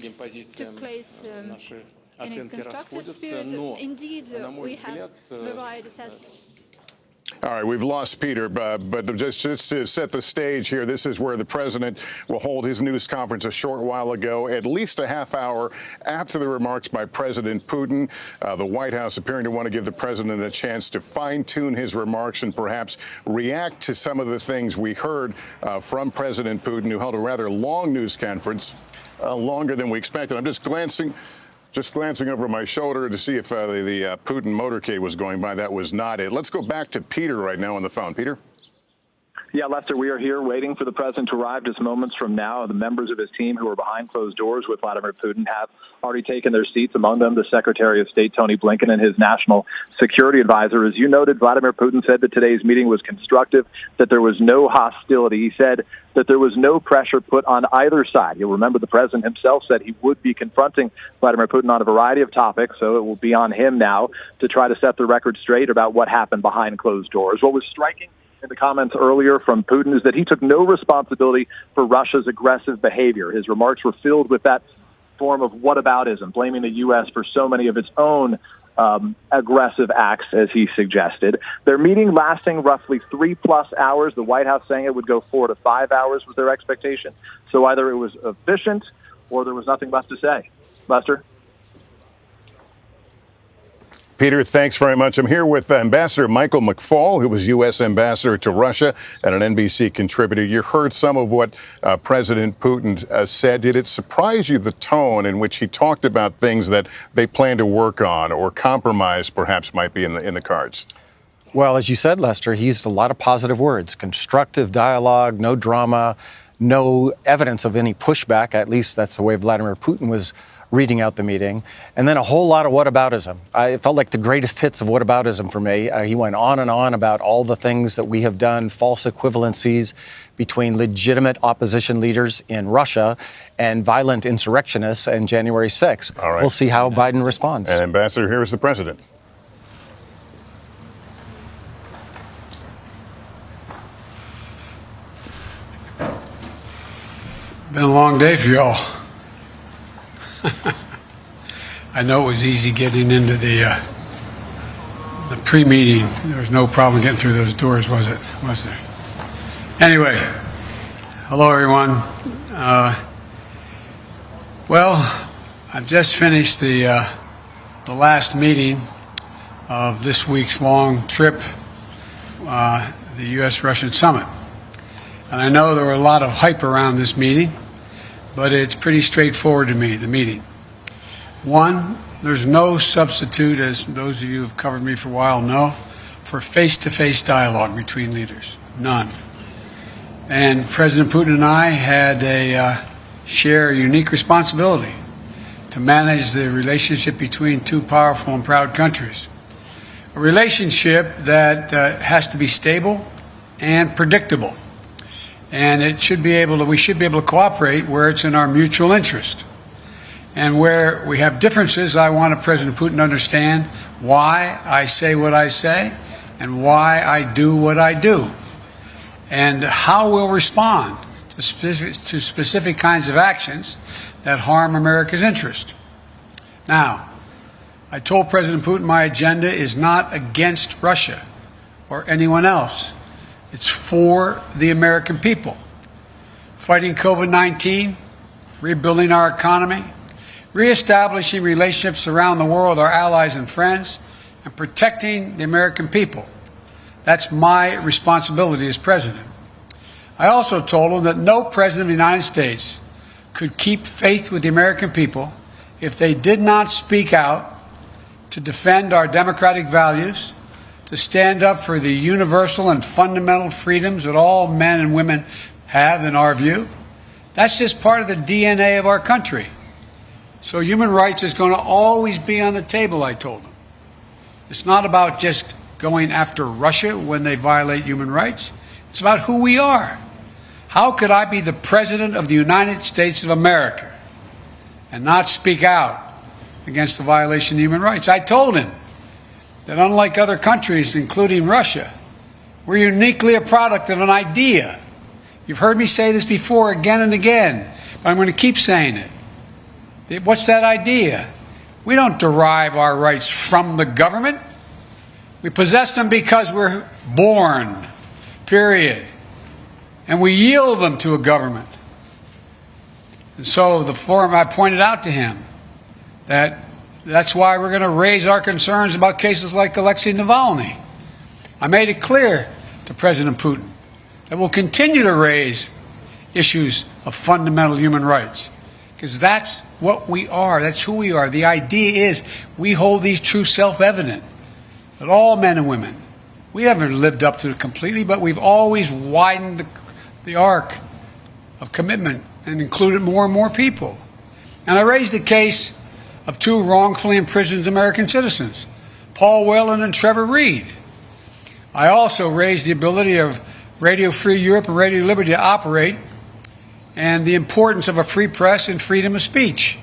took place in a constructive spirit. Indeed, we have varied assessments. All right, we've lost Peter, but just to set the stage here, this is where the president will hold his news conference a short while ago, at least a half hour after the remarks by President Putin. The White House appearing to want to give the president a chance to fine-tune his remarks and perhaps react to some of the things we heard from President Putin, who held a rather long news conference, longer than we expected. I'm just glancing over my shoulder to see if the Putin motorcade was going by. That was not it. Let's go back to Peter right now on the phone. Peter? Yeah, Lester, we are here waiting for the president to arrive just moments from now. The members of his team who are behind closed doors with Vladimir Putin have already taken their seats, among them the Secretary of State, Tony Blinken, and his national security advisor. As you noted, Vladimir Putin said that today's meeting was constructive, that there was no hostility. He said that there was no pressure put on either side. You'll remember the president himself said he would be confronting Vladimir Putin on a variety of topics, so it will be on him now to try to set the record straight about what happened behind closed doors. What was striking in the comments earlier from Putin is that he took no responsibility for Russia's aggressive behavior. His remarks were filled with that form of whataboutism, blaming the U.S. for so many of its own aggressive acts, as he suggested. Their meeting lasting roughly 3+ hours, the White House saying it would go 4 to 5 hours was their expectation. So either it was efficient or there was nothing left to say. Lester? Peter, thanks very much. I'm here with Ambassador Michael McFaul, who was U.S. Ambassador to Russia and an NBC contributor. You heard some of what President Putin said. Did it surprise you, the tone in which he talked about things that they plan to work on or compromise perhaps might be in the cards? Well, as you said, Lester, he used a lot of positive words, constructive dialogue, no drama, no evidence of any pushback. At least that's the way Vladimir Putin was reading out the meeting, and then a whole lot of whataboutism. It felt like the greatest hits of whataboutism for me. He went on and on about all the things that we have done, false equivalencies between legitimate opposition leaders in Russia and violent insurrectionists on January 6th. All right. We'll see how Biden responds. And Ambassador, here is the president. Been a long day for y'all. I know it was easy getting into the pre-meeting. There was no problem getting through those doors, was it? Was there? Anyway, hello everyone. Well, I've just finished the last meeting of this week's long trip, the U.S.-Russian summit. And I know there were a lot of hype around this meeting, but it's pretty straightforward to me, the meeting. One, there's no substitute, as those of you who have covered me for a while know, for face-to-face dialogue between leaders. None. And President Putin and I had share a unique responsibility to manage the relationship between two powerful and proud countries. A relationship that has to be stable and predictable. And we should be able to cooperate where it's in our mutual interest. And where we have differences, I want President Putin to understand why I say what I say and why I do what I do, and how we'll respond to specific kinds of actions that harm America's interest. Now, I told President Putin my agenda is not against Russia or anyone else. It's for the American people. Fighting COVID-19, rebuilding our economy, reestablishing relationships around the world with our allies and friends, and protecting the American people. That's my responsibility as president. I also told him that no president of the United States could keep faith with the American people if they did not speak out to defend our democratic values, to stand up for the universal and fundamental freedoms that all men and women have, in our view. That's just part of the DNA of our country. So human rights is going to always be on the table, I told him. It's not about just going after Russia when they violate human rights. It's about who we are. How could I be the President of the United States of America and not speak out against the violation of human rights? I told him that unlike other countries, including Russia, we're uniquely a product of an idea. You've heard me say this before again and again, but I'm going to keep saying it. What's that idea? We don't derive our rights from the government. We possess them because we're born, period. And we yield them to a government. And so the forum, I pointed out to him that's why we're going to raise our concerns about cases like ALEXEI Navalny. I made it clear to President Putin that we'll continue to raise issues of fundamental human rights, because that's what we are. That's who we are. The idea is we hold these truths self-evident, that all men and women, we haven't lived up to it completely, but we've always widened the arc of commitment and included more and more people. And I raised the case of two wrongfully imprisoned American citizens, Paul Whelan and Trevor Reed. I also raised the ability of Radio Free Europe and Radio Liberty to operate and the importance of a free press and freedom of speech.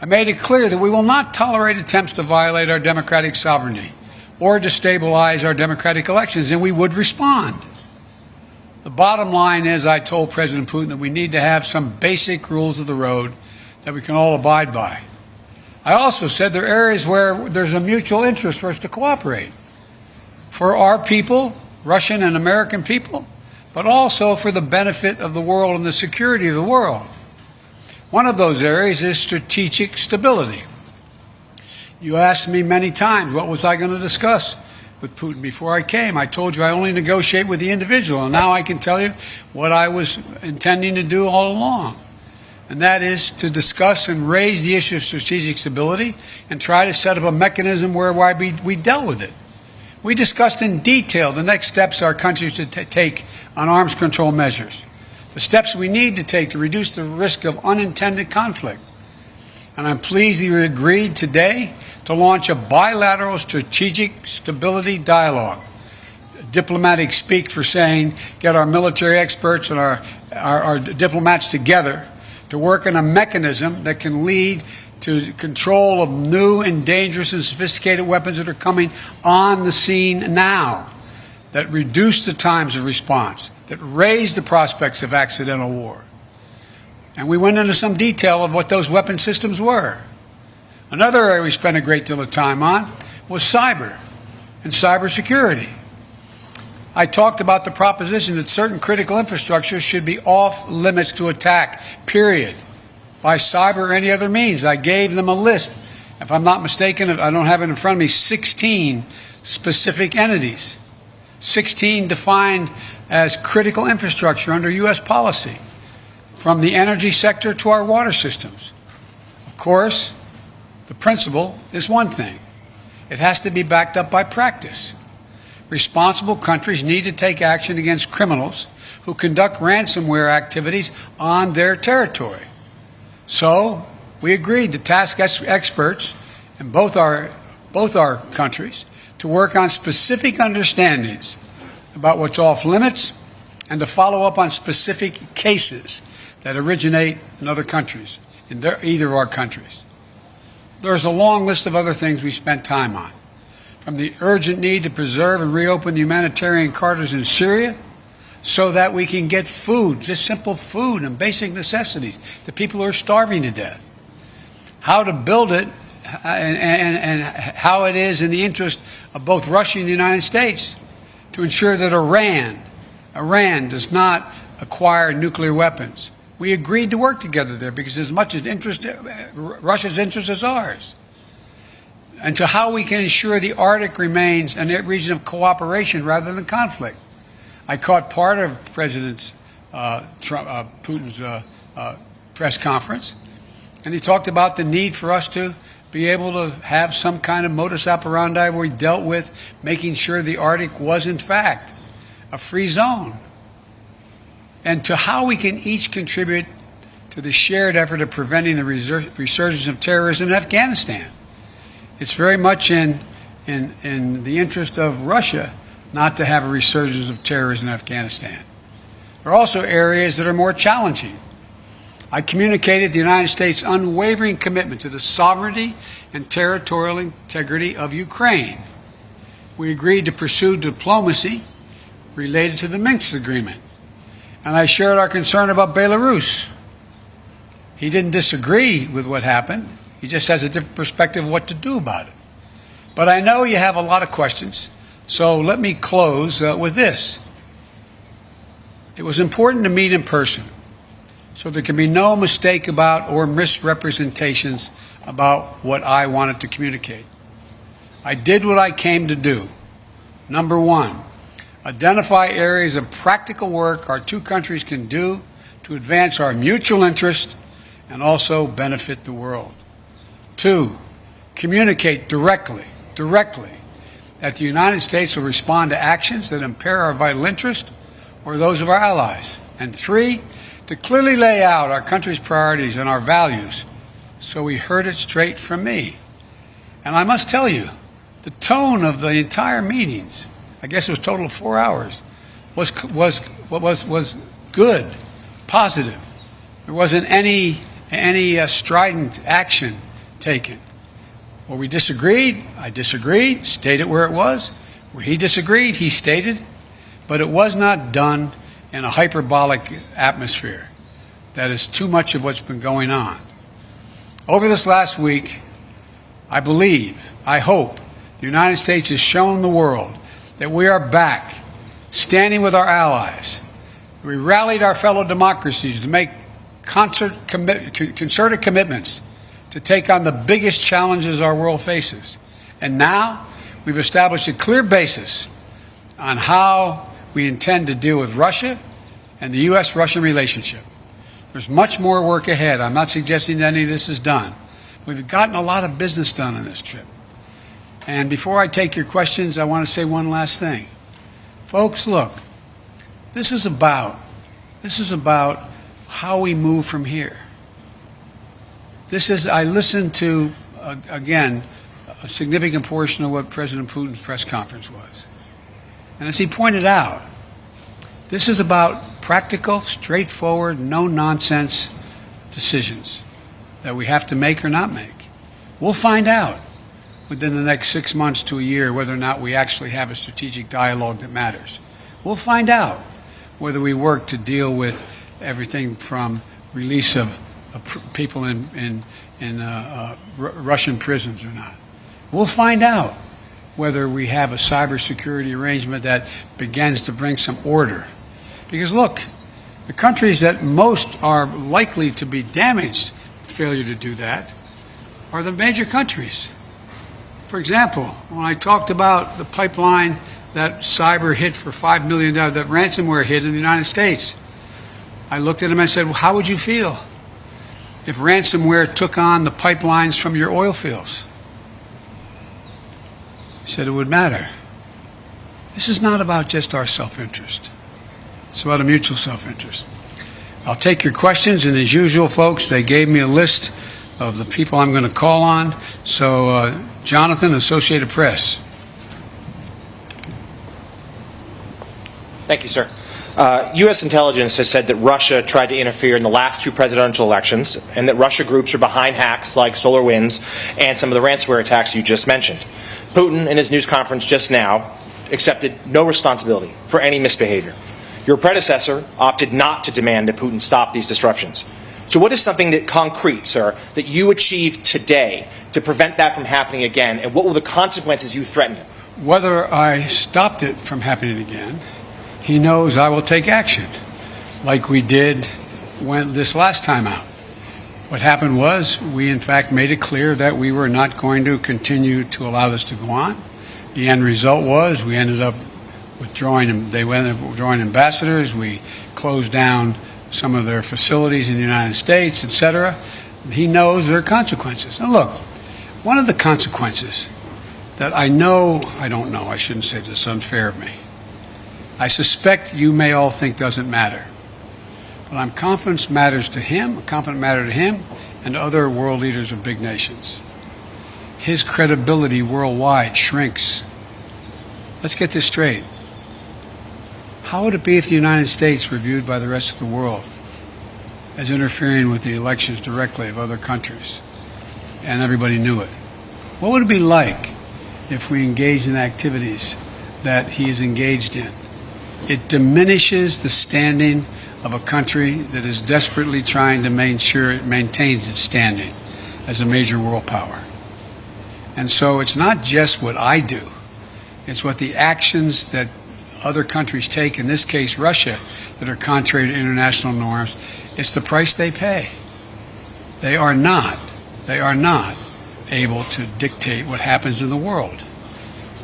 I made it clear that we will not tolerate attempts to violate our democratic sovereignty or destabilize our democratic elections, and we would respond. The bottom line is, I told President Putin that we need to have some basic rules of the road that we can all abide by. I also said there are areas where there's a mutual interest for us to cooperate. For our people, Russian and American people, but also for the benefit of the world and the security of the world. One of those areas is strategic stability. You asked me many times what was I going to discuss with Putin before I came. I told you I only negotiate with the individual, and now I can tell you what I was intending to do all along. And that is to discuss and raise the issue of strategic stability and try to set up a mechanism whereby we dealt with it. We discussed in detail the next steps our country should take on arms control measures, the steps we need to take to reduce the risk of unintended conflict. And I'm pleased that you agreed today to launch a bilateral strategic stability dialogue. Diplomatic speak for saying get our military experts and our diplomats together to work on a mechanism that can lead to control of new and dangerous and sophisticated weapons that are coming on the scene now, that reduce the times of response, that raise the prospects of accidental war. And we went into some detail of what those weapon systems were. Another area we spent a great deal of time on was cyber and cybersecurity. I talked about the proposition that certain critical infrastructure should be off limits to attack, period, by cyber or any other means. I gave them a list. If I'm not mistaken, I don't have it in front of me, 16 specific entities, 16 defined as critical infrastructure under U.S. policy, from the energy sector to our water systems. Of course, the principle is one thing. It has to be backed up by practice. Responsible countries need to take action against criminals who conduct ransomware activities on their territory. So we agreed to task experts in both our countries to work on specific understandings about what's off limits and to follow up on specific cases that originate in other countries, in either of our countries. There's a long list of other things we spent time on, from the urgent need to preserve and reopen the humanitarian corridors in Syria so that we can get food, just simple food and basic necessities, to people who are starving to death. How to build it and how it is in the interest of both Russia and the United States to ensure that Iran does not acquire nuclear weapons. We agreed to work together there because as much as Russia's interest is ours. And to how we can ensure the Arctic remains a region of cooperation rather than conflict. I caught part of President Putin's press conference, and he talked about the need for us to be able to have some kind of modus operandi where we dealt with making sure the Arctic was, in fact, a free zone. And to how we can each contribute to the shared effort of preventing the resurgence of terrorism in Afghanistan. It's very much in the interest of Russia not to have a resurgence of terrorism in Afghanistan. There are also areas that are more challenging. I communicated the United States' unwavering commitment to the sovereignty and territorial integrity of Ukraine. We agreed to pursue diplomacy related to the Minsk agreement. And I shared our concern about Belarus. He didn't disagree with what happened. He just has a different perspective of what to do about it. But I know you have a lot of questions, so let me close with this. It was important to meet in person, so there can be no mistake about or misrepresentations about what I wanted to communicate. I did what I came to do. Number one, identify areas of practical work our two countries can do to advance our mutual interest and also benefit the world. Two, communicate directly that the United States will respond to actions that impair our vital interest or those of our allies. And three, to clearly lay out our country's priorities and our values so we heard it straight from me. And I must tell you, the tone of the entire meetings, I guess it was a total of 4 hours, was good, positive. There wasn't any strident action taken. Where we disagreed, I disagreed, stated where it was. Where he disagreed, he stated. But it was not done in a hyperbolic atmosphere. That is too much of what's been going on. Over this last week, I believe, I hope, the United States has shown the world that we are back, standing with our allies. We rallied our fellow democracies to make concerted commitments to take on the biggest challenges our world faces. And now we've established a clear basis on how we intend to deal with Russia and the U.S.-Russian relationship. There's much more work ahead. I'm not suggesting that any of this is done. We've gotten a lot of business done on this trip. And before I take your questions, I want to say one last thing. Folks, look, this is about how we move from here. I listened to, again, a significant portion of what President Putin's press conference was. And as he pointed out, this is about practical, straightforward, no-nonsense decisions that we have to make or not make. We'll find out within the next 6 months to a year whether or not we actually have a strategic dialogue that matters. We'll find out whether we work to deal with everything from release of people in Russian prisons or not. We'll find out whether we have a cybersecurity arrangement that begins to bring some order. Because look, the countries that most are likely to be damaged failure to do that are the major countries. For example, when I talked about the pipeline that cyber hit for $5 million, that ransomware hit in the United States, I looked at him and I said, well, how would you feel if ransomware took on the pipelines from your oil fields? He said it would matter. This is not about just our self-interest. It's about a mutual self-interest. I'll take your questions, and as usual, folks, they gave me a list of the people I'm going to call on. So, Jonathan, Associated Press. Thank you, sir. U.S. intelligence has said that Russia tried to interfere in the last two presidential elections and that Russia groups are behind hacks like SolarWinds and some of the ransomware attacks you just mentioned. Putin, in his news conference just now, accepted no responsibility for any misbehavior. Your predecessor opted not to demand that Putin stop these disruptions. So what is something that concrete, sir, that you achieved today to prevent that from happening again, and what were the consequences you threatened him? Whether I stopped it from happening again, he knows I will take action, like we did when this last time out. What happened was we, in fact, made it clear that we were not going to continue to allow this to go on. The end result was we ended up withdrawing, they went up withdrawing ambassadors, we closed down some of their facilities in the United States, etc. He knows there are consequences. Now look, one of the consequences that I shouldn't say this, unfair of me. I suspect you may all think doesn't matter. But I'm confident matters to him, and to other world leaders of big nations. His credibility worldwide shrinks. Let's get this straight. How would it be if the United States were viewed by the rest of the world as interfering with the elections directly of other countries, and everybody knew it? What would it be like if we engaged in activities that he is engaged in? It diminishes the standing of a country that is desperately trying to make sure it maintains its standing as a major world power. And so it's not just what I do, it's what the actions that other countries take, in this case Russia, that are contrary to international norms. It's the price they pay. They are not able to dictate what happens in the world.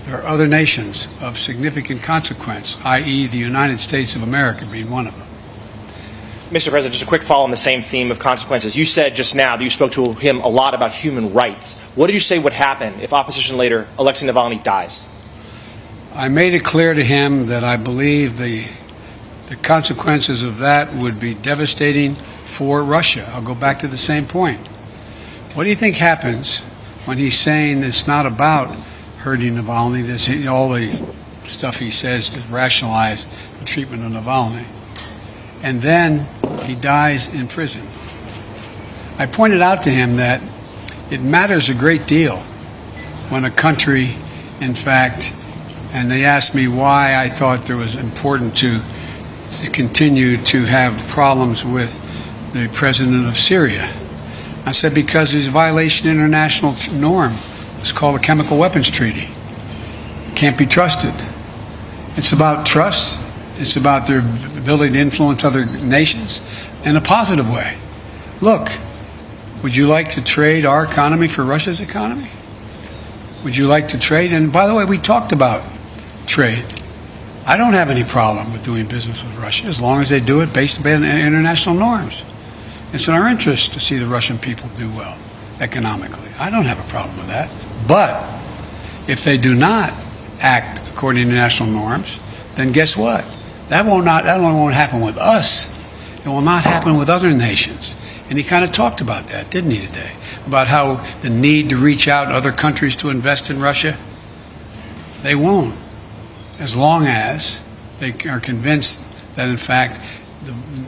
There are other nations of significant consequence, i.e. the United States of America being one of them. Mr. President, just a quick follow on the same theme of consequences. You said just now that you spoke to him a lot about human rights. What did you say would happen if opposition leader ALEXEI Navalny dies? I made it clear to him that I believe the consequences of that would be devastating for Russia. I'll go back to the same point. What do you think happens when he's saying it's not about hurting Navalny, all the stuff he says to rationalize the treatment of Navalny, and then he dies in prison? I pointed out to him that it matters a great deal when a country, in fact, and they asked me why I thought it was important to continue to have problems with the president of Syria. I said because there's a violation of international norm. It's called the Chemical Weapons Treaty. It can't be trusted. It's about trust. It's about their ability to influence other nations in a positive way. Look, would you like to trade our economy for Russia's economy? Would you like to trade? And by the way, we talked about trade. I don't have any problem with doing business with Russia as long as they do it based on international norms. It's in our interest to see the Russian people do well economically. I don't have a problem with that. But if they do not act according to international norms, then guess what? That only won't happen with us. It will not happen with other nations. And he kind of talked about that, didn't he, today? About how the need to reach out to other countries to invest in Russia. They won't, as long as they are convinced that, in fact,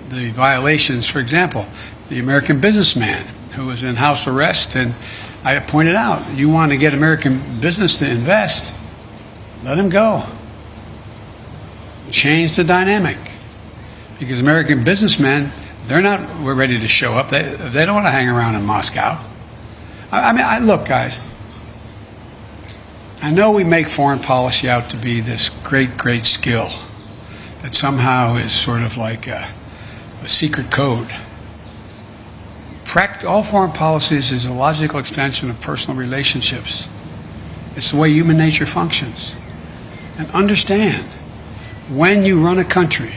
the violations, for example, the American businessman who was in house arrest, and I pointed out, you want to get American business to invest, let him go. Change the dynamic. Because American businessmen, we're ready to show up. They don't want to hang around in Moscow. Look, guys, I know we make foreign policy out to be this great, great skill that somehow is sort of like a secret code. All foreign policies is a logical extension of personal relationships. It's the way human nature functions. And understand, when you run a country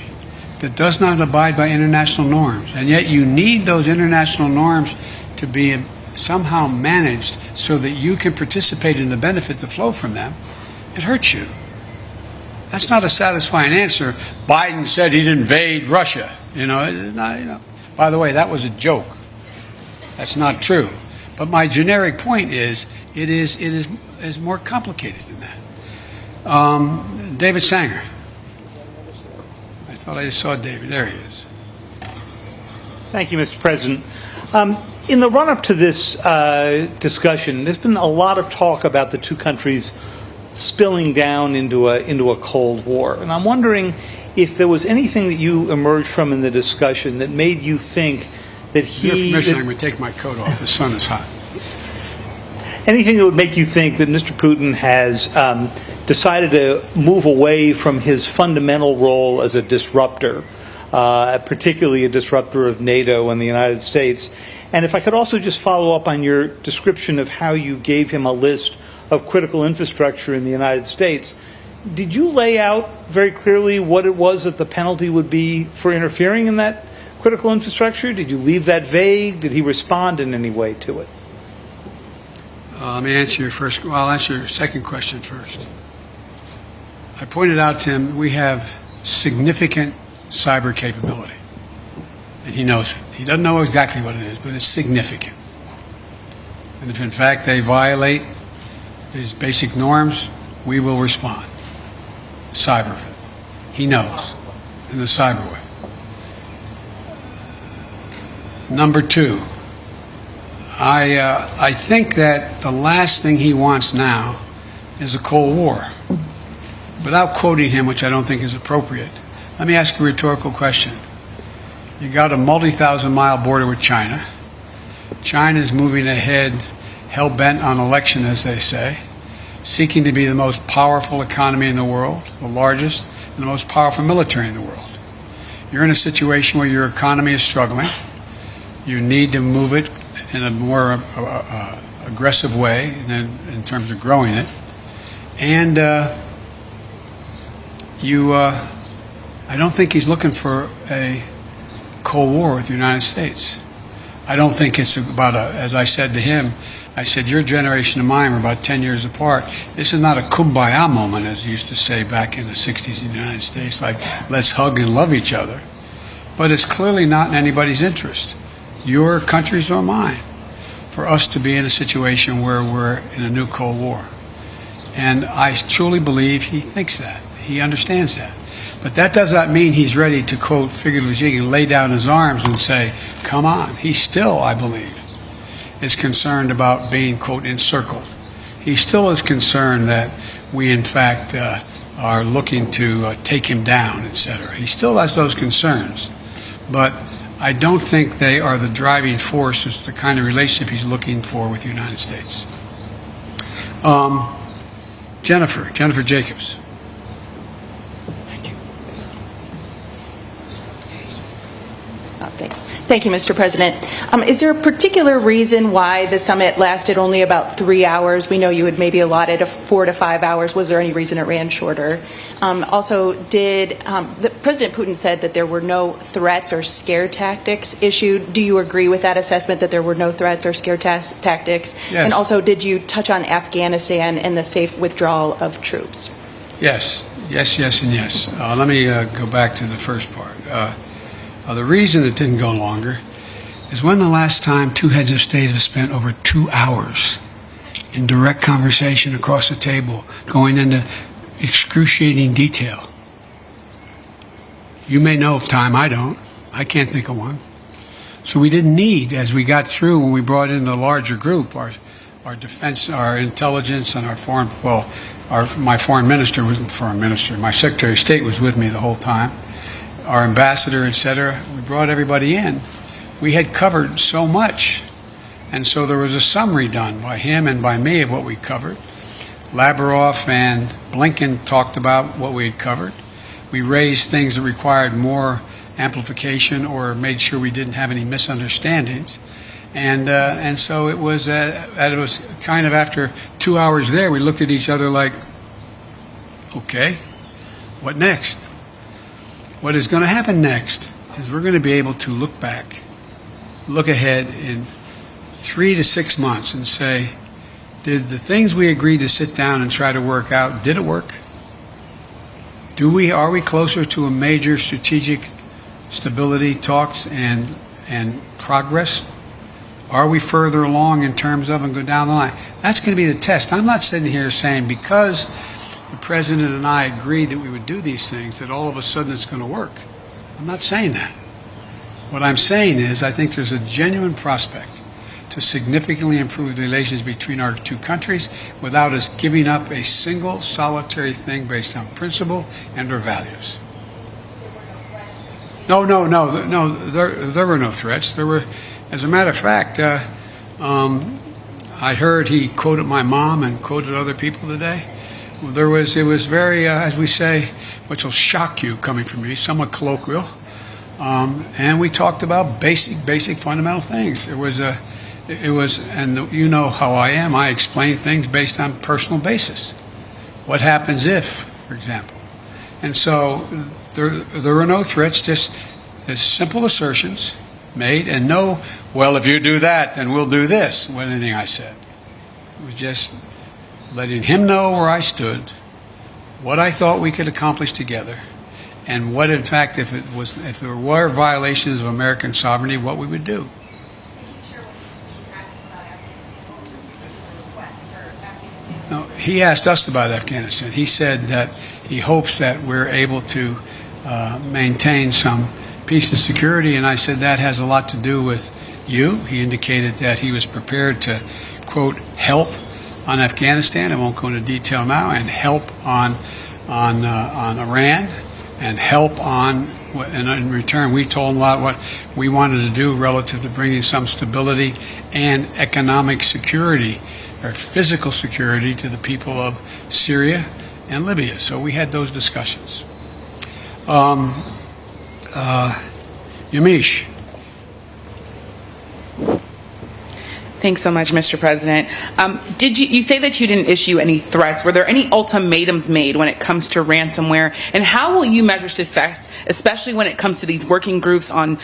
that does not abide by international norms, and yet you need those international norms to be somehow managed so that you can participate in the benefits that flow from them, it hurts you. That's not a satisfying answer. Biden said he'd invade Russia. It's not, By the way, that was a joke. That's not true. But my generic point is, it is more complicated than that. David Sanger. I thought I just saw David. There he is. Thank you, Mr. President. In the run-up to this discussion, there's been a lot of talk about the two countries spilling down into a Cold War. And I'm wondering if there was anything that you emerged from in the discussion that made you think that he... With your permission, I'm going to take my coat off. The sun is hot. Anything that would make you think that Mr. Putin has decided to move away from his fundamental role as a disruptor, particularly a disruptor of NATO and the United States. And if I could also just follow up on your description of how you gave him a list of critical infrastructure in the United States, did you lay out very clearly what it was that the penalty would be for interfering in that critical infrastructure? Did you leave that vague? Did he respond in any way to it? Let me answer your first. Well, I'll answer your second question first. I pointed out to him we have significant cyber capability, and he knows it. He doesn't know exactly what it is, but it's significant. And if, in fact, they violate these basic norms, we will respond. Cyber. He knows, in the cyber way. Number two, I think that the last thing he wants now is a Cold War. Without quoting him, which I don't think is appropriate, let me ask you a rhetorical question. You got a multi-thousand-mile border with China. China's moving ahead, hell-bent on election, as they say, seeking to be the most powerful economy in the world, the largest, and the most powerful military in the world. You're in a situation where your economy is struggling. You need to move it in a more aggressive way than in terms of growing it. And I don't think he's looking for a Cold War with the United States. I don't think it's about as I said to him, I said, your generation and mine are about 10 years apart. This is not a kumbaya moment, as they used to say back in the 60s in the United States, like, let's hug and love each other. But it's clearly not in anybody's interest, your country's or mine, for us to be in a situation where we're in a new Cold War. And I truly believe he thinks that. He understands that. But that does not mean he's ready to, quote, figuratively speaking, lay down his arms and say, come on. He still, I believe, is concerned about being, quote, encircled. He still is concerned that we, in fact, are looking to take him down, etc. He still has those concerns. But I don't think they are the driving force as the kind of relationship he's looking for with the United States. Jennifer Jacobs. Thanks. Thank you, Mr. President. Is there a particular reason why the summit lasted only about 3 hours? We know you had maybe allotted 4 to 5 hours. Was there any reason it ran shorter? Also, President Putin said that there were no threats or scare tactics issued. Do you agree with that assessment, that there were no threats or scare tactics? Yes. And also, did you touch on Afghanistan and the safe withdrawal of troops? Yes, and yes. Let me go back to the first part. The reason it didn't go longer is when the last time two heads of state have spent over 2 hours in direct conversation across the table, going into excruciating detail. You may know of time, I don't. I can't think of one. So we didn't need, as we got through when we brought in the larger group, our defense, our intelligence, and our foreign, my foreign minister wasn't foreign minister, my Secretary of State was with me the whole time. Our ambassador, etc. We brought everybody in. We had covered so much. And so there was a summary done by him and by me of what we covered. Lavrov and Blinken talked about what we had covered. We raised things that required more amplification or made sure we didn't have any misunderstandings. And so it was kind of after 2 hours there, we looked at each other like, okay, what next? What is going to happen next is we're going to be able to look back, look ahead in 3 to 6 months and say, did the things we agreed to sit down and try to work out, did it work? Are we closer to a major strategic stability talks and progress? Are we further along in terms of and go down the line? That's going to be the test. I'm not sitting here saying because the President and I agreed that we would do these things, that all of a sudden it's going to work. I'm not saying that. What I'm saying is I think there's a genuine prospect to significantly improve the relations between our two countries without us giving up a single solitary thing based on principle and our values. No, there were no threats. There were, as a matter of fact, I heard he quoted my mom and quoted other people today. It was very, as we say, which will shock you coming from me, somewhat colloquial. And we talked about basic fundamental things. And you know how I am. I explain things based on personal basis. What happens if, for example. And so there were no threats, just simple assertions made, and no, well, if you do that, then we'll do this, with anything I said. It was just letting him know where I stood, what I thought we could accomplish together, and what, in fact, if there were violations of American sovereignty, what we would do. No, he asked us about Afghanistan. He said that he hopes that we're able to maintain some peace and security, and I said that has a lot to do with you. He indicated that he was prepared to, quote, help on Afghanistan. I won't go into detail now, and help on Iran, and help on And in return, we told them a lot what we wanted to do relative to bringing some stability and economic security or physical security to the people of Syria and Libya. So we had those discussions. Yamiche. Thanks so much, Mr. President. Did you say that you didn't issue any threats? Were there any ultimatums made when it comes to ransomware? And how will you measure success, especially when it comes to these working groups on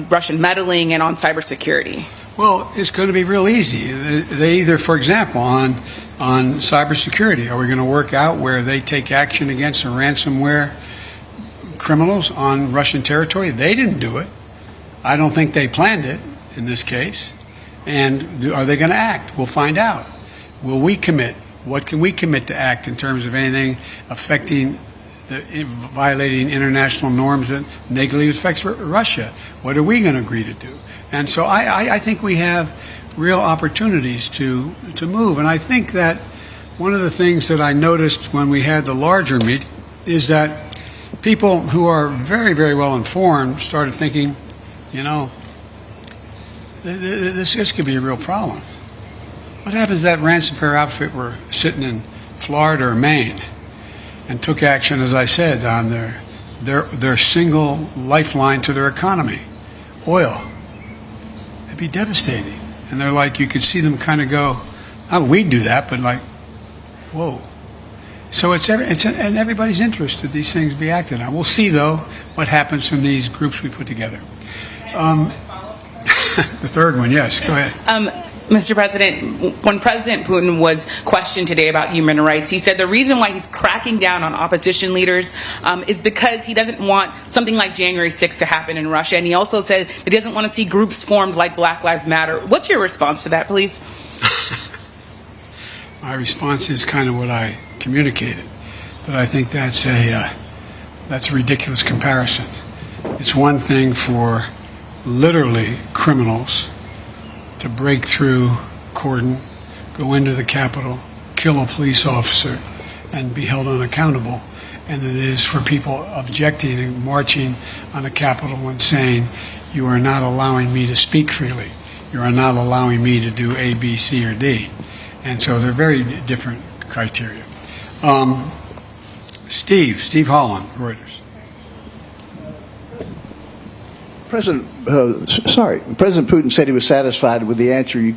Russian meddling and on cybersecurity? Well, it's going to be real easy. They either, for example, on cybersecurity, are we going to work out where they take action against the ransomware criminals on Russian territory? They didn't do it. I don't think they planned it in this case. And are they going to act? We'll find out. Will we commit? What can we commit to act in terms of anything affecting, violating international norms that negatively affects Russia? What are we going to agree to do? And so I think we have real opportunities to move. And I think that one of the things that I noticed when we had the larger meeting is that people who are very, very well informed started thinking, you know, this could be a real problem. What happens if that ransomware outfit were sitting in Florida or Maine and took action, as I said, on their single lifeline to their economy, oil? It'd be devastating. And they're like, you could see them kind of go, oh, we'd do that, but like, whoa. So it's in everybody's interest that these things be acted on. We'll see, though, what happens from these groups we put together. The third one, yes, go ahead. Mr. President, when President Putin was questioned today about human rights, he said the reason why he's cracking down on opposition leaders is because he doesn't want something like January 6th to happen in Russia. And he also said that he doesn't want to see groups formed like Black Lives Matter. What's your response to that, please? My response is kind of what I communicated, that I think that's a ridiculous comparison. It's one thing for literally criminals to break through cordon, go into the Capitol, kill a police officer, and be held unaccountable. And it is for people objecting and marching on the Capitol and saying, you are not allowing me to speak freely. You are not allowing me to do A, B, C, or D. And so they're very different criteria. Steve Holland, Reuters. President Putin said he was satisfied with the answer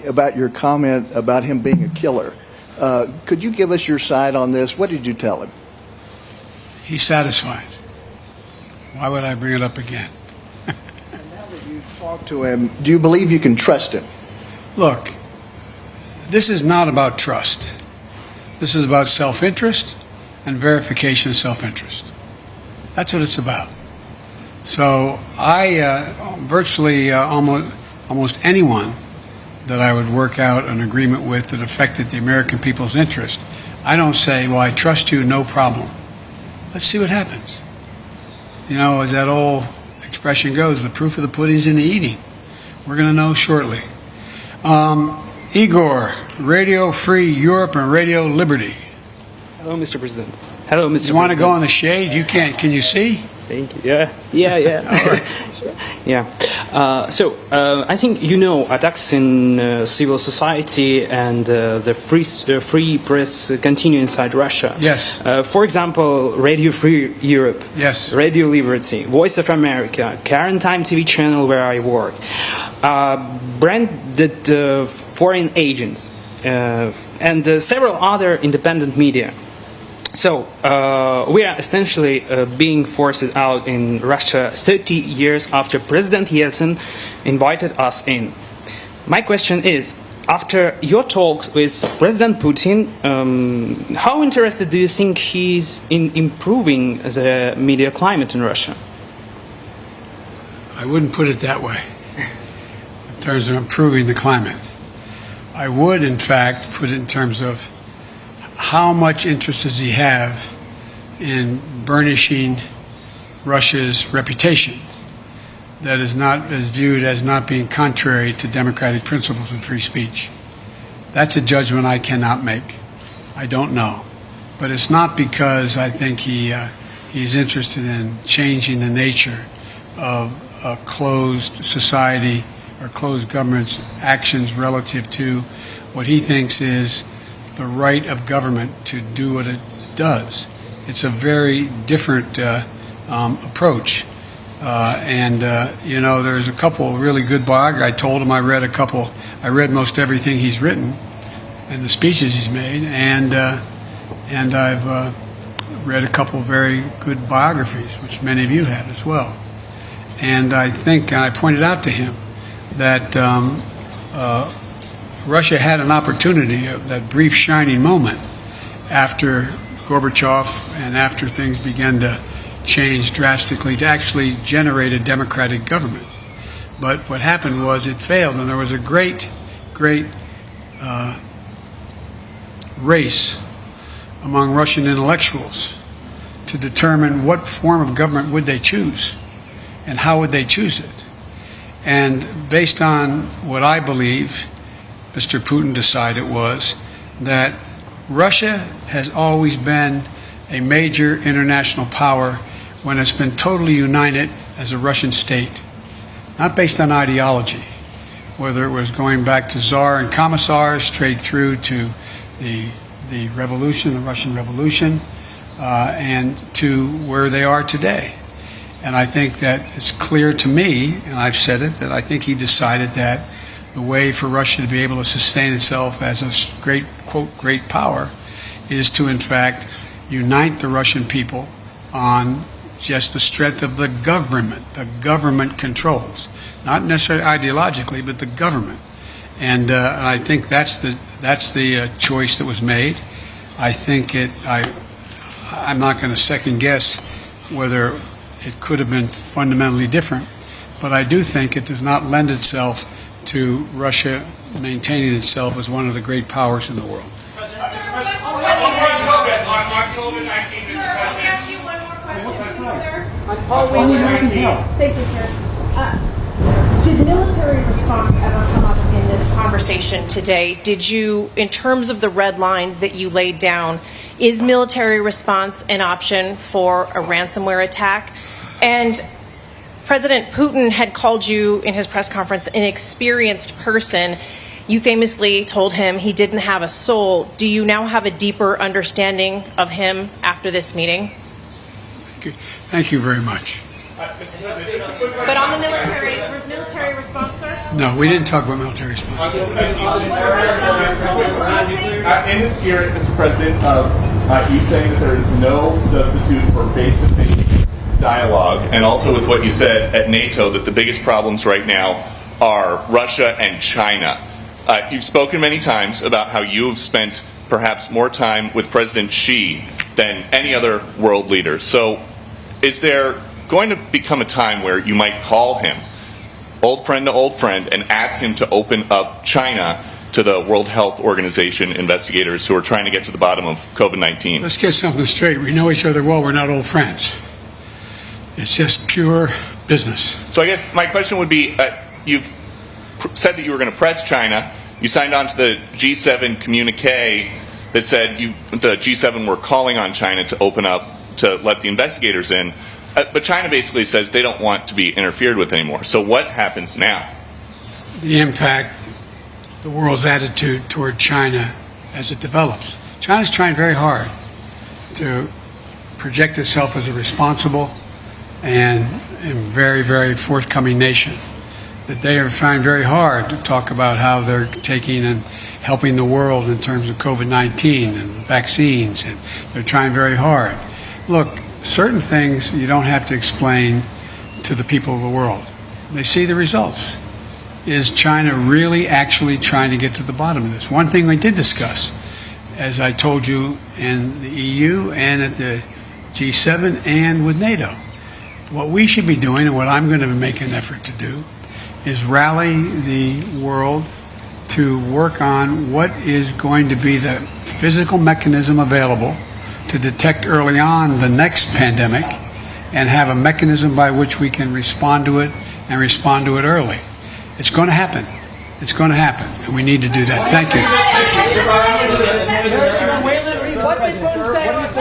about your comment about him being a killer. Could you give us your side on this? What did you tell him? He's satisfied. Why would I bring it up again? And now that you've talked to him, do you believe you can trust him? Look, this is not about trust. This is about self-interest and verification of self-interest. That's what it's about. So I virtually almost anyone that I would work out an agreement with that affected the American people's interest, I don't say, well, I trust you, no problem. Let's see what happens. You know, as that old expression goes, the proof of the pudding's in the eating. We're going to know shortly. Igor, Radio Free Europe and Radio Liberty. Hello, Mr. President. Hello, Mr. President. You want to go in the shade? You can't. Can you see? Thank you. Yeah. All right. Yeah. So I think you know attacks in civil society and the free press continue inside Russia. Yes. For example, Radio Free Europe. Yes. Radio Liberty, Voice of America, Current Time TV channel where I work, branded foreign agents, and several other independent media. So we are essentially being forced out in Russia 30 years after President Yeltsin invited us in. My question is, after your talks with President Putin, how interested do you think he is in improving the media climate in Russia? I wouldn't put it that way, in terms of improving the climate. I would, in fact, put it in terms of how much interest does he have in burnishing Russia's reputation that is viewed as not being contrary to democratic principles and free speech. That's a judgment I cannot make. I don't know. But it's not because I think he he's interested in changing the nature of a closed society or closed government's actions relative to what he thinks is the right of government to do what it does. It's a very different approach. You know, there's a couple of really good biographies. I told him I read most everything he's written and the speeches he's made, and I've read a couple of very good biographies, which many of you have as well. And I think I pointed out to him that Russia had an opportunity, that brief shining moment after Gorbachev and after things began to change drastically, to actually generate a democratic government. But what happened was it failed, and there was a great race among Russian intellectuals to determine what form of government would they choose and how would they choose it. And based on what I believe Mr. Putin decided was that Russia has always been a major international power when it's been totally united as a Russian state, not based on ideology, whether it was going back to Tsar and commissars straight through to the revolution, the Russian Revolution, and to where they are today. And I think that it's clear to me, and I've said it, that I think he decided that the way for Russia to be able to sustain itself as a great, quote, great power is to, in fact, unite the Russian people on just the strength of the government. The government controls, not necessarily ideologically, but the government. And I think that's the choice that was made. I think I'm not going to second guess whether it could have been fundamentally different, but I do think it does not lend itself to Russia maintaining itself as one of the great powers in the world. Thank you, sir. Did military response ever come up in this conversation today? Did you, in terms of the red lines that you laid down, is military response an option for a ransomware attack? And President Putin had called you in his press conference an experienced person. You famously told him he didn't have a soul. Do you now have a deeper understanding of him after this meeting? Thank you very much. But on the military response, sir? No, we didn't talk about military response. In the spirit, Mr. President, of you saying that there is no substitute for face-to-face dialogue, and also with what you said at NATO, that the biggest problems right now are Russia and China. You've spoken many times about how you have spent perhaps more time with President Xi than any other world leader. So is there going to become a time where you might call him, old friend to old friend, and ask him to open up China to the World Health Organization investigators who are trying to get to the bottom of COVID-19? Let's get something straight. We know each other well. We're not old friends. It's just pure business. So I guess my question would be, you've said that you were going to press China. You signed on to the G7 communique that said the G7 were calling on China to open up, to let the investigators in. But China basically says they don't want to be interfered with anymore. So what happens now? The impact, the world's attitude toward China as it develops. China's trying very hard to project itself as a responsible and very, very forthcoming nation. That they are trying very hard to talk about how they're taking and helping the world in terms of COVID-19 and vaccines, and they're trying very hard. Look, certain things you don't have to explain to the people of the world. They see the results. Is China really actually trying to get to the bottom of this? One thing we did discuss, as I told you, in the EU and at the G7 and with NATO, what we should be doing, and what I'm going to make an effort to do, is rally the world to work on what is going to be the physical mechanism available to detect early on the next pandemic and have a mechanism by which we can respond to it and respond to it early. It's going to happen. It's going to happen, and we need to do that. Thank you.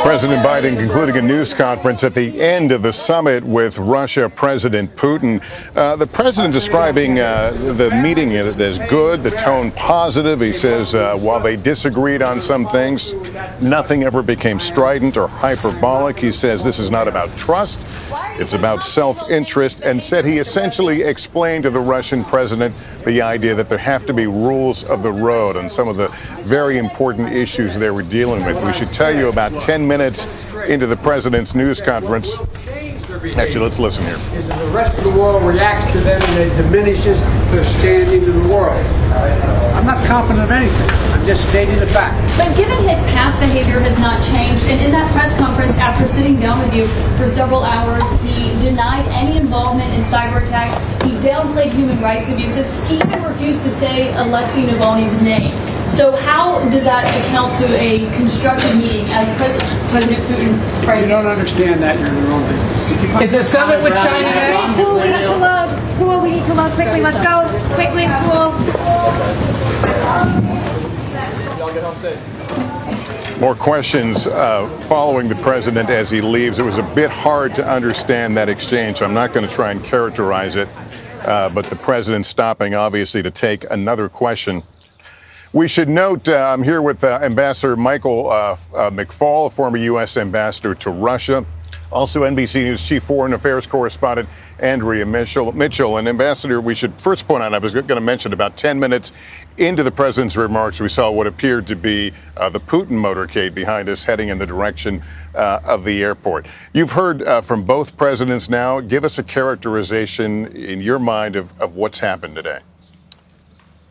President Biden concluding a news conference at the end of the summit with Russia President Putin. The president describing the meeting as good, the tone positive. He says while they disagreed on some things, nothing ever became strident or hyperbolic. He says this is not about trust, it's about self-interest, and said he essentially explained to the Russian president the idea that there have to be rules of the road on some of the very important issues they were dealing with. We should tell you about 10 minutes into the president's news conference. Actually, let's listen here. Is that the rest of the world reacts to them and it diminishes their standing in the world. I'm not confident of anything. I'm just stating the fact. But given his past behavior has not changed, and in that press conference after sitting down with you for several hours, he denied any involvement in cyber attacks. He downplayed human rights abuses. He even refused to say ALEXEI Navalny's name. So how does that account to a constructive meeting as President Putin? You don't understand that. You're in your own business. Is the summit with China next? Pool, we need to load. Pool, we need to load quickly. Let's go. Quickly, Pool. More questions following the president as he leaves. It was a bit hard to understand that exchange, so I'm not going to try and characterize it. But the president stopping, obviously, to take another question. We should note, I'm here with Ambassador Michael McFaul, a former U.S. ambassador to Russia. Also, NBC News Chief Foreign Affairs Correspondent Andrea Mitchell. And Ambassador, we should first point out, I was going to mention about 10 minutes into the president's remarks, we saw what appeared to be the Putin motorcade behind us heading in the direction of the airport. You've heard from both presidents now. Give us a characterization in your mind of what's happened today.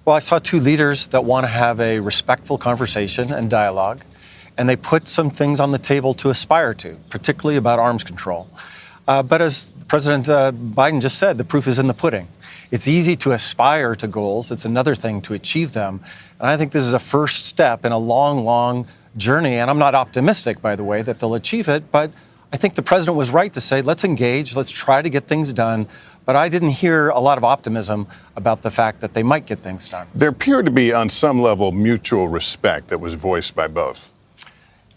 Well, I saw two leaders that want to have a respectful conversation and dialogue, and they put some things on the table to aspire to, particularly about arms control. But as President Biden just said, the proof is in the pudding. It's easy to aspire to goals. It's another thing to achieve them. And I think this is a first step in a long, long journey. And I'm not optimistic, by the way, that they'll achieve it. But I think the president was right to say, let's engage, let's try to get things done. But I didn't hear a lot of optimism about the fact that they might get things done. There appeared to be, on some level, mutual respect that was voiced by both.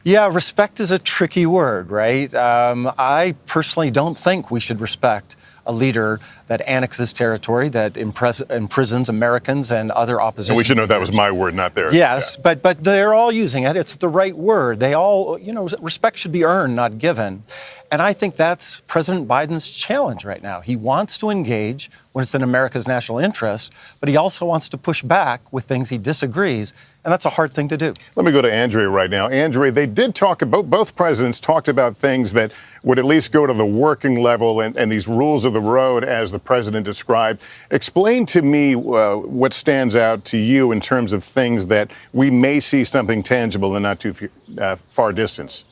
Yeah, respect is a tricky word, right? I personally don't think we should respect a leader that annexes territory, that imprisons Americans and other opposition. And we should know that was my word, not theirs. Yes, yeah. but they're all using it. It's the right word. They all, respect should be earned, not given. And I think that's President Biden's challenge right now. He wants to engage when it's in America's national interest, but he also wants to push back with things he disagrees. And that's a hard thing to do. Let me go to Andrea right now. Andrea, they did talk about, both presidents talked about things that would at least go to the working level and these rules of the road as the president described. Explain to me what stands out to you in terms of things that we may see something tangible in not too far distance.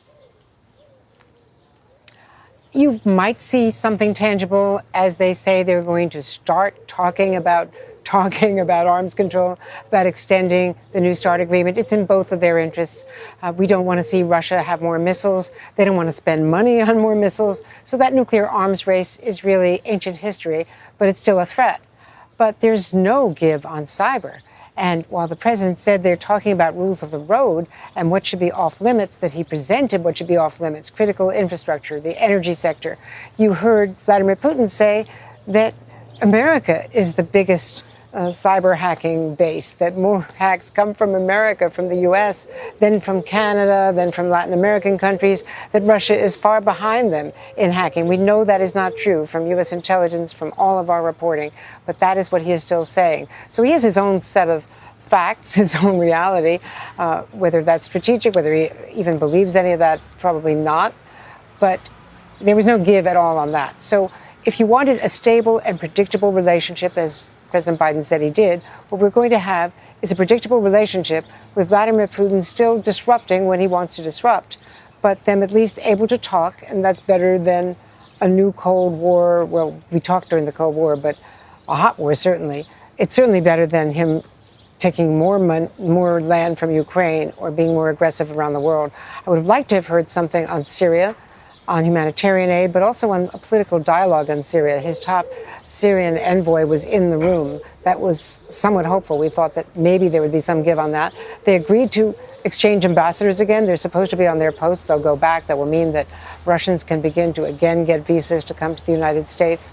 You might see something tangible as they say they're going to start talking about arms control, about extending the New START agreement. It's in both of their interests. We don't want to see Russia have more missiles. They don't want to spend money on more missiles. So that nuclear arms race is really ancient history, but it's still a threat. But there's no give on cyber. And while the president said they're talking about rules of the road and what should be off limits, that he presented what should be off limits, critical infrastructure, the energy sector, you heard Vladimir Putin say that America is the biggest cyber hacking base, that more hacks come from America, from the U.S., than from Canada, than from Latin American countries, that Russia is far behind them in hacking. We know that is not true from U.S. intelligence, from all of our reporting, but that is what he is still saying. So he has his own set of facts, his own reality, whether that's strategic, whether he even believes any of that, probably not. But there was no give at all on that. So if you wanted a stable and predictable relationship, as President Biden said he did, what we're going to have is a predictable relationship with Vladimir Putin still disrupting when he wants to disrupt, but them at least able to talk, and that's better than a new Cold War. Well, we talked during the Cold War, but a hot war, certainly. It's certainly better than him taking more land from Ukraine or being more aggressive around the world. I would have liked to have heard something on Syria, on humanitarian aid, but also on a political dialogue on Syria. His top Syrian envoy was in the room. That was somewhat hopeful. We thought that maybe there would be some give on that. They agreed to exchange ambassadors again. They're supposed to be on their posts. They'll go back. That will mean that Russians can begin to again get visas to come to the United States.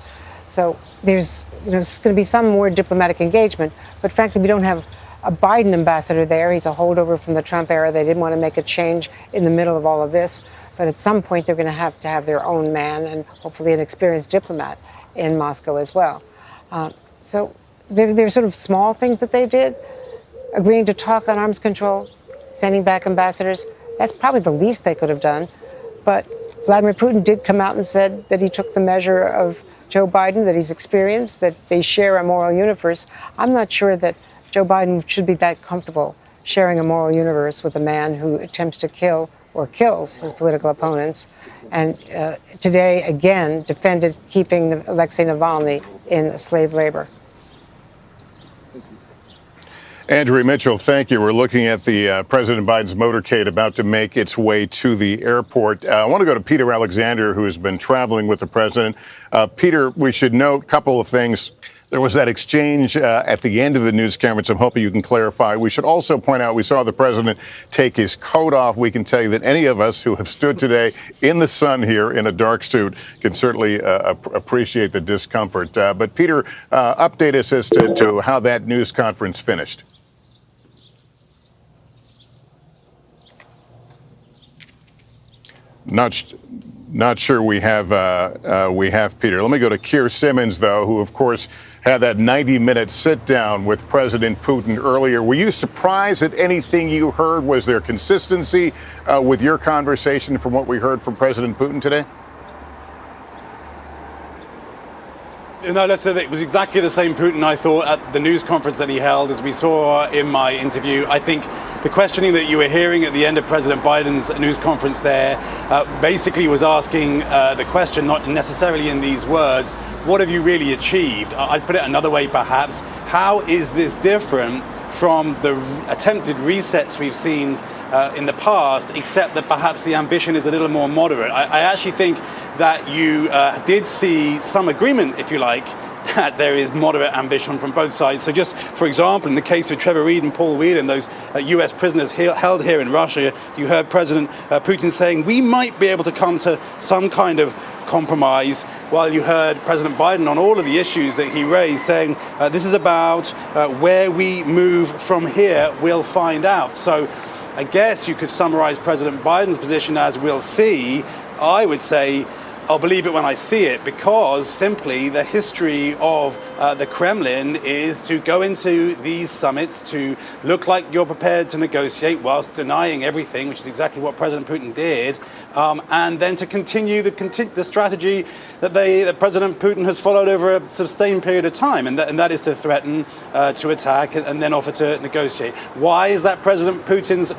So there's going to be some more diplomatic engagement. But frankly, we don't have a Biden ambassador there. He's a holdover from the Trump era. They didn't want to make a change in the middle of all of this. But at some point, they're going to have their own man and hopefully an experienced diplomat in Moscow as well. So there are sort of small things that they did. Agreeing to talk on arms control, sending back ambassadors. That's probably the least they could have done. But Vladimir Putin did come out and said that he took the measure of Joe Biden, that he's experienced, that they share a moral universe. I'm not sure that Joe Biden should be that comfortable sharing a moral universe with a man who attempts to kill or kills his political opponents. And today, again, defended keeping ALEXEI Navalny in slave labor. Andrea Mitchell, thank you. We're looking at the President Biden's motorcade about to make its way to the airport. I want to go to Peter Alexander, who has been traveling with the president. Peter, we should note a couple of things. There was that exchange at the end of the news conference. I'm hoping you can clarify. We should also point out we saw the president take his coat off. We can tell you that any of us who have stood today in the sun here in a dark suit can certainly appreciate the discomfort. But Peter, update us as to how that news conference finished. Not sure we have Peter. Let me go to Keir Simmons, though, who, of course, had that 90-minute sit-down with President Putin earlier. Were you surprised at anything you heard? Was there consistency with your conversation from what we heard from President Putin today? No, Lester, it was exactly the same Putin, I thought, at the news conference that he held as we saw in my interview. I think the questioning that you were hearing at the end of President Biden's news conference there basically was asking the question, not necessarily in these words, what have you really achieved? I'd put it another way, perhaps. How is this different from the attempted resets we've seen in the past, except that perhaps the ambition is a little more moderate? I actually think that you did see some agreement, if you like, that there is moderate ambition from both sides. So just, for example, in the case of Trevor Reed and Paul Whelan, those US prisoners held here in Russia, you heard President Putin saying we might be able to come to some kind of compromise, while you heard President Biden on all of the issues that he raised saying this is about where we move from here, we'll find out. So I guess you could summarize President Biden's position as we'll see. I would say I'll believe it when I see it, because simply the history of the Kremlin is to go into these summits to look like you're prepared to negotiate whilst denying everything, which is exactly what President Putin did, and then to continue the strategy that President Putin has followed over a sustained period of time, and that is to threaten, to attack, and then offer to negotiate. Why is that President Putin's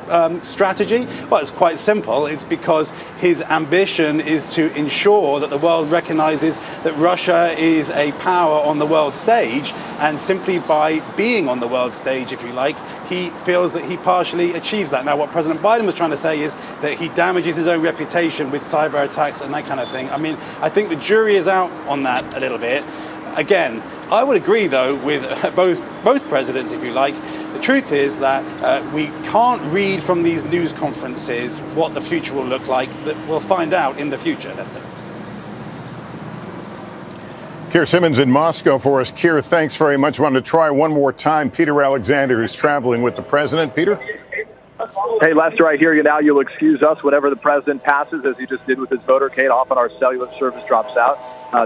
strategy? Well, it's quite simple. It's because his ambition is to ensure that the world recognizes that Russia is a power on the world stage, and simply by being on the world stage, if you like, he feels that he partially achieves that. Now, what President Biden was trying to say is that he damages his own reputation with cyber attacks and that kind of thing. I mean, I think the jury is out on that a little bit. Again, I would agree, though, with both presidents, if you like. The truth is that we can't read from these news conferences what the future will look like. That we'll find out in the future, Lester. Keir Simmons in Moscow for us. Keir, thanks very much. Wanted to try one more time Peter Alexander, who's traveling with the president. Peter? Hey, Lester, I hear you now. You'll excuse us whenever the president passes, as he just did with his motorcade. Often our cellular service drops out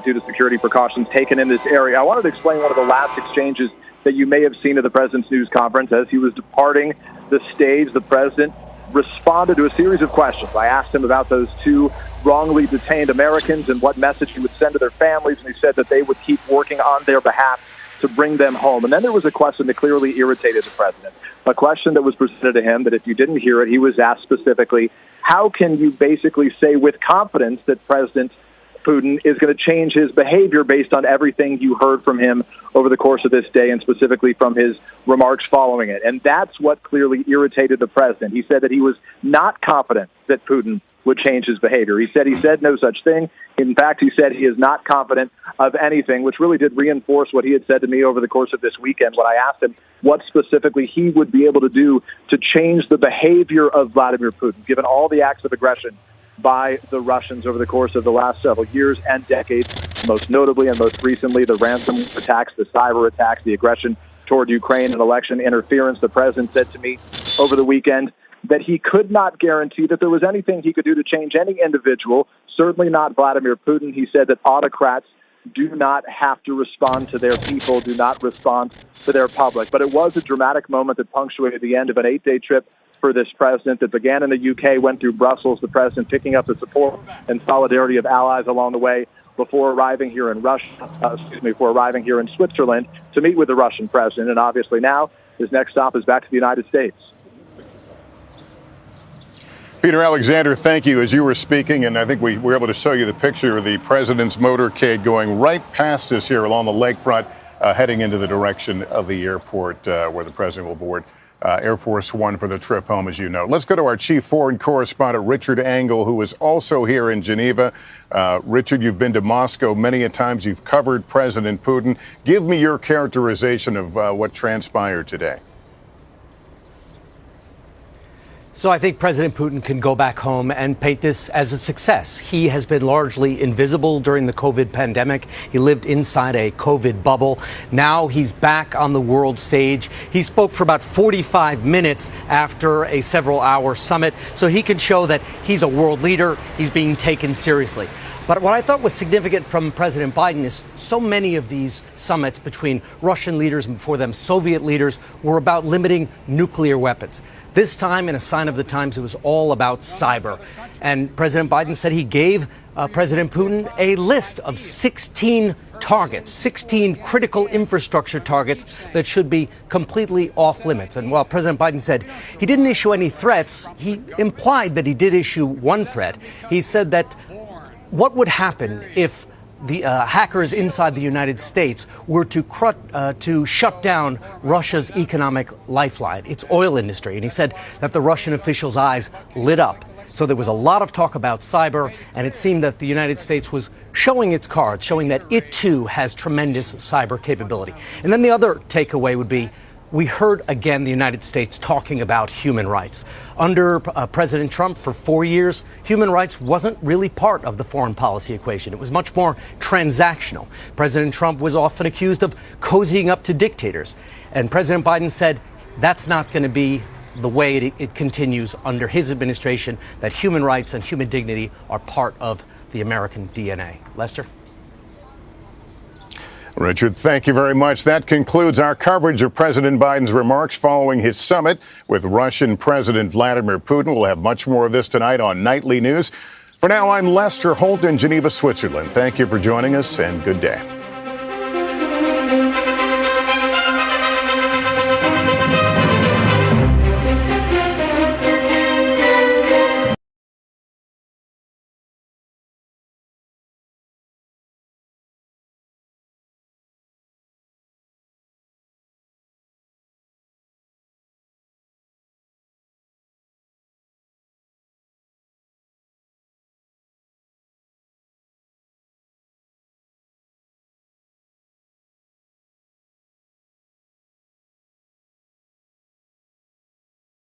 due to security precautions taken in this area. I wanted to explain one of the last exchanges that you may have seen at the president's news conference. As he was departing the stage, the president responded to a series of questions. I asked him about those two wrongly detained Americans and what message he would send to their families, and he said that they would keep working on their behalf to bring them home. And then there was a question that clearly irritated the president, a question that was presented to him that if you didn't hear it, he was asked specifically, how can you basically say with confidence that President Putin is going to change his behavior based on everything you heard from him over the course of this day, and specifically from his remarks following it. And that's what clearly irritated the president. He said that he was not confident that Putin would change his behavior. He said no such thing. In fact, he said he is not confident of anything, which really did reinforce what he had said to me over the course of this weekend when I asked him what specifically he would be able to do to change the behavior of Vladimir Putin, given all the acts of aggression by the Russians over the course of the last several years and decades, most notably and most recently the ransomware attacks, the cyber attacks, the aggression toward Ukraine and election interference. The president said to me over the weekend that he could not guarantee that there was anything he could do to change any individual, certainly not Vladimir Putin. He said that autocrats do not have to respond to their people, do not respond to their public. But it was a dramatic moment that punctuated the end of an 8-day trip for this president that began in the UK, went through Brussels, the president picking up the support and solidarity of allies along the way before arriving here in before arriving here in Switzerland to meet with the Russian president. And obviously now his next stop is back to the United States. Peter Alexander, thank you. As you were speaking, and I think we were able to show you the picture of the president's motorcade going right past us here along the lakefront, heading into the direction of the airport where the president will board Air Force One for the trip home, as you know. Let's go to our chief foreign correspondent, Richard Engel, who is also here in Geneva. Richard, you've been to Moscow many a times. You've covered President Putin. Give me your characterization of what transpired today. So I think President Putin can go back home and paint this as a success. He has been largely invisible during the COVID pandemic. He lived inside a COVID bubble. Now he's back on the world stage. He spoke for about 45 minutes after a several-hour summit, so he can show that he's a world leader. He's being taken seriously. But what I thought was significant from President Biden is so many of these summits between Russian leaders and before them Soviet leaders were about limiting nuclear weapons. This time, in a sign of the times, it was all about cyber. And President Biden said he gave President Putin a list of 16 targets, 16 critical infrastructure targets that should be completely off limits. And while President Biden said he didn't issue any threats, he implied that he did issue one threat. He said that what would happen if the hackers inside the United States were to shut down Russia's economic lifeline, its oil industry. And he said that the Russian officials' eyes lit up. So there was a lot of talk about cyber, and it seemed that the United States was showing its cards, showing that it too has tremendous cyber capability. And then the other takeaway would be, we heard again the United States talking about human rights. Under President Trump for 4 years, human rights wasn't really part of the foreign policy equation. It was much more transactional. President Trump was often accused of cozying up to dictators. And President Biden said that's not going to be the way it continues under his administration, that human rights and human dignity are part of the American DNA. Lester? Richard, thank you very much. That concludes our coverage of President Biden's remarks following his summit with Russian President Vladimir Putin. We'll have much more of this tonight on Nightly News. For now, I'm Lester Holt in Geneva, Switzerland. Thank you for joining us, and good day.